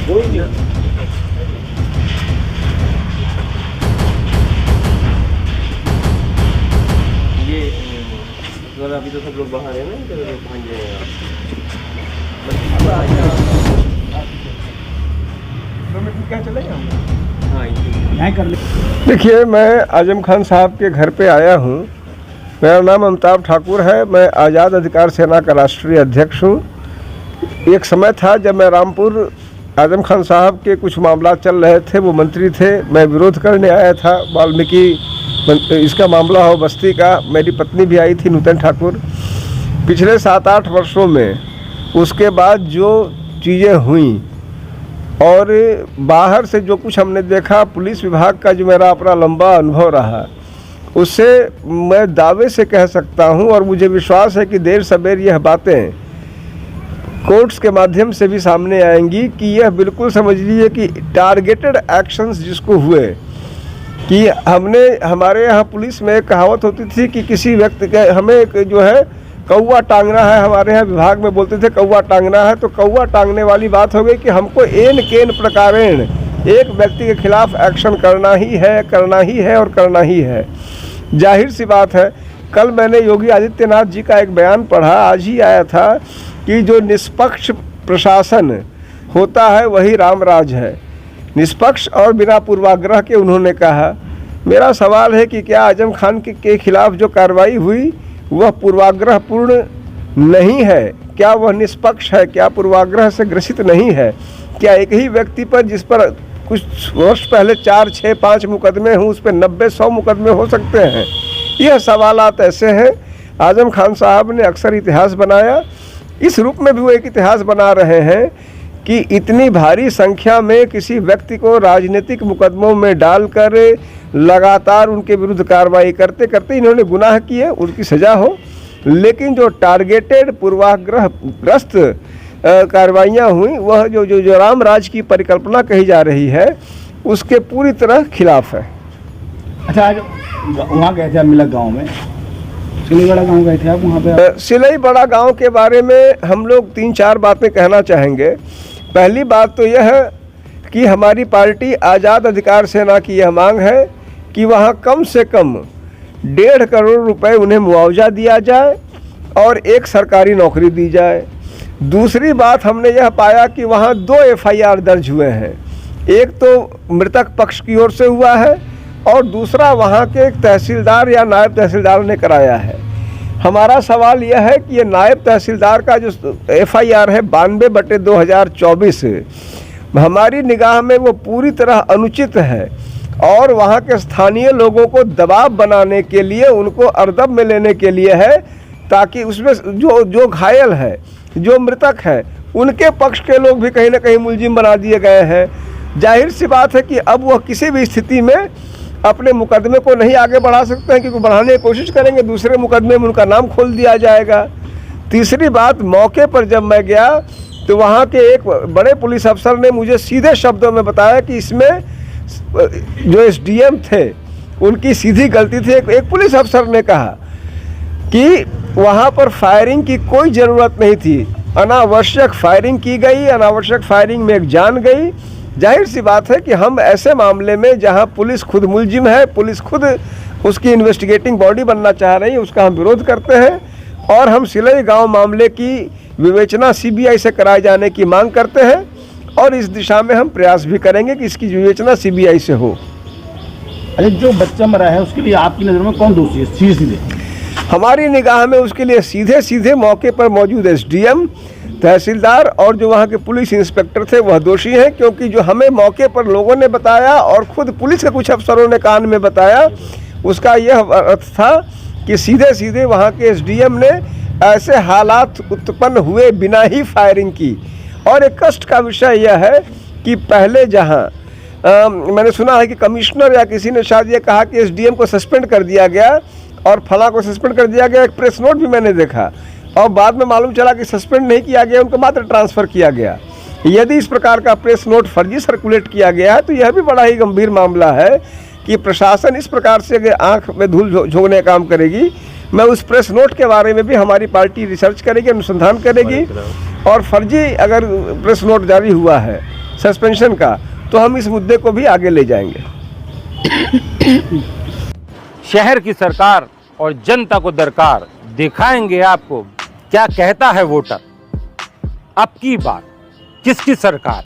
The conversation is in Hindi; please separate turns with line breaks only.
ये अभी तो सब लोग बाहर है ना, भाग जाएंगे क्या चलेगा। हाँ यहाँ कर ले।
देखिए, मैं आजम खान साहब के घर पे आया हूँ। मेरा नाम अमिताभ ठाकुर है। मैं आज़ाद अधिकार सेना का राष्ट्रीय अध्यक्ष हूँ। एक समय था जब मैं रामपुर आजम खान साहब के कुछ मामला चल रहे थे, वो मंत्री थे, मैं विरोध करने आया था। वाल्मीकि इसका मामला हो बस्ती का, मेरी पत्नी भी आई थी नूतन ठाकुर। पिछले 7-8 वर्षों में उसके बाद जो चीज़ें हुई और बाहर से जो कुछ हमने देखा, पुलिस विभाग का जो मेरा अपना लंबा अनुभव रहा, उससे मैं दावे से कह सकता हूं और मुझे विश्वास है कि देर सवेर यह बातें कोर्ट्स के माध्यम से भी सामने आएंगी कि यह बिल्कुल समझ लीजिए कि टारगेटेड एक्शंस जिसको हुए, कि हमने हमारे यहाँ पुलिस में एक कहावत होती थी कि किसी व्यक्ति के हमें जो है कौवा टांगना है, हमारे यहाँ विभाग में बोलते थे कौवा टांगना है। तो कौवा टांगने वाली बात हो गई कि हमको एन केन प्रकारेण एक व्यक्ति के खिलाफ एक्शन करना ही है, करना ही है और करना ही है। जाहिर सी बात है, कल मैंने योगी आदित्यनाथ जी का एक बयान पढ़ा, आज ही आया था, कि जो निष्पक्ष प्रशासन होता है वही रामराज है। निष्पक्ष और बिना पूर्वाग्रह के उन्होंने कहा। मेरा सवाल है कि क्या आजम खान के खिलाफ जो कार्रवाई हुई वह पूर्वाग्रहपूर्ण नहीं है? क्या वह निष्पक्ष है? क्या पूर्वाग्रह से ग्रसित नहीं है? क्या एक ही व्यक्ति पर, जिस पर कुछ वर्ष पहले 4, 6, 5 मुकदमे हों, उस पर 90-100 मुकदमे हो सकते हैं? यह सवालात ऐसे हैं। आजम खान साहब ने अक्सर इतिहास बनाया, इस रूप में भी वो एक इतिहास बना रहे हैं कि इतनी भारी संख्या में किसी व्यक्ति को राजनीतिक मुकदमों में डालकर लगातार उनके विरुद्ध कार्रवाई करते करते इन्होंने गुनाह किए, उनकी सज़ा हो। लेकिन जो टारगेटेड पूर्वाग्रहग्रस्त कार्रवाइयाँ हुई, वह जो रामराज की परिकल्पना कही जा रही है, उसके पूरी तरह खिलाफ है।
अच्छा, आज वहाँ गए थे अमिला गाँव में, सिलई बड़ा गाँव गए थे आप वहाँ पे?
सिलई बड़ा गाँव के बारे में हम लोग 3-4 बातें कहना चाहेंगे। पहली बात तो यह है कि हमारी पार्टी आज़ाद अधिकार सेना की यह मांग है कि वहाँ कम से कम 1.5 करोड़ रुपए उन्हें मुआवजा दिया जाए और एक सरकारी नौकरी दी जाए। दूसरी बात, हमने यह पाया कि वहाँ 2 FIR दर्ज हुए हैं। एक तो मृतक पक्ष की ओर से हुआ है और दूसरा वहाँ के एक तहसीलदार या नायब तहसीलदार ने कराया है। हमारा सवाल यह है कि ये नायब तहसीलदार का जो FIR है 92/2024, हमारी निगाह में वो पूरी तरह अनुचित है और वहाँ के स्थानीय लोगों को दबाव बनाने के लिए, उनको अर्दब में लेने के लिए है, ताकि उसमें जो घायल है, जो मृतक है, उनके पक्ष के लोग भी कहीं ना कहीं मुलजिम बना दिए गए हैं। जाहिर सी बात है कि अब वह किसी भी स्थिति में अपने मुकदमे को नहीं आगे बढ़ा सकते हैं, क्योंकि बढ़ाने की कोशिश करेंगे दूसरे मुकदमे में उनका नाम खोल दिया जाएगा। तीसरी बात, मौके पर जब मैं गया तो वहाँ के एक बड़े पुलिस अफसर ने मुझे सीधे शब्दों में बताया कि इसमें जो SDM थे उनकी सीधी गलती थी। एक पुलिस अफसर ने कहा कि वहाँ पर फायरिंग की कोई ज़रूरत नहीं थी, अनावश्यक फायरिंग की गई, अनावश्यक फायरिंग में एक जान गई। जाहिर सी बात है कि हम ऐसे मामले में जहां पुलिस खुद मुलजिम है, पुलिस खुद उसकी इन्वेस्टिगेटिंग बॉडी बनना चाह रही है, उसका हम विरोध करते हैं और हम सिलई गांव मामले की विवेचना CBI से कराए जाने की मांग करते हैं और इस दिशा में हम प्रयास भी करेंगे कि इसकी विवेचना CBI से हो।
अरे, जो बच्चा मरा है उसके लिए आपकी नज़र में कौन दोषी है? सीधे
हमारी निगाह में उसके लिए सीधे सीधे मौके पर मौजूद SDM, तहसीलदार और जो वहाँ के पुलिस इंस्पेक्टर थे वह दोषी हैं, क्योंकि जो हमें मौके पर लोगों ने बताया और खुद पुलिस के कुछ अफसरों ने कान में बताया, उसका यह अर्थ था कि सीधे सीधे वहाँ के SDM ने ऐसे हालात उत्पन्न हुए बिना ही फायरिंग की। और एक कष्ट का विषय यह है कि पहले जहाँ मैंने सुना है कि कमिश्नर या किसी ने शायद ये कहा कि SDM को सस्पेंड कर दिया गया और फला को सस्पेंड कर दिया गया, एक प्रेस नोट भी मैंने देखा, और बाद में मालूम चला कि सस्पेंड नहीं किया गया, उनको मात्र ट्रांसफ़र किया गया। यदि इस प्रकार का प्रेस नोट फर्जी सर्कुलेट किया गया है तो यह भी बड़ा ही गंभीर मामला है कि प्रशासन इस प्रकार से अगर आँख में धूल झोंकने का काम करेगी। मैं उस प्रेस नोट के बारे में भी हमारी पार्टी रिसर्च करेगी, अनुसंधान करेगी, और फर्जी अगर प्रेस नोट जारी हुआ है, सस्पेंशन का, तो हम इस मुद्दे को भी आगे ले जाएंगे।
शहर की सरकार और जनता को दरकार, दिखाएंगे आपको क्या कहता है वोटर। अब की बात किसकी सरकार।